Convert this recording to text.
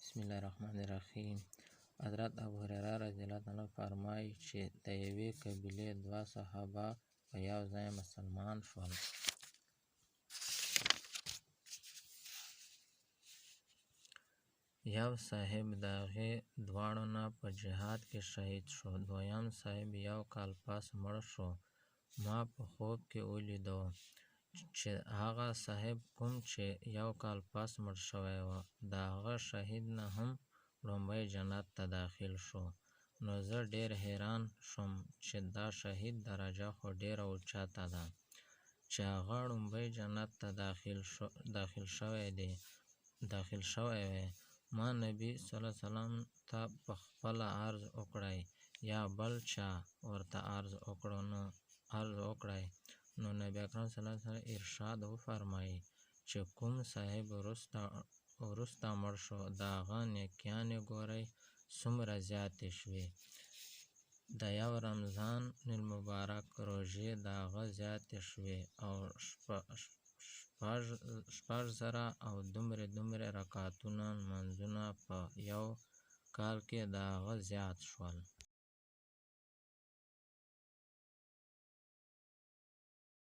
بسم الله الرحمن الرحیم. حضرت ابوهریره رضی الله عنه فرمایي چې د یوې قبیلې دوه صحابه په یو ځای مسلمان شول. یو صاحب د هغې دواړو نه په جهاد کې شهید شو. دویم صاحب یو کال پس مړ شو. ما په خوب کې ولیدو چې هغه صاحب کوم چې یو کال پس مړ شوی و د هغه شهید نه هم لومړی جنت ته داخل شو. نو زه ډیر حیران شوم چې دا شهید درجه خو ډیره اوچته ده چې هغه لومړی جنت ته داخل شوی وی. ما نبي صلی الله علیه وسلم ته په خپله عرض وکړی یا بل چا ورته عرض وکړی نو نبي اکرم صلی الله علیه وسلم ارشاد وفرمایي چې کوم صاحب وروسته مړ شو د هغه نیکیانې ګورئ څومره زیاتې شوې. د یو رمضان المبارک روژې د هغه زیاتې شوې او 6,000 او دومره رکعتونه لمونځونه په یو کال کې د هغه زیات شول.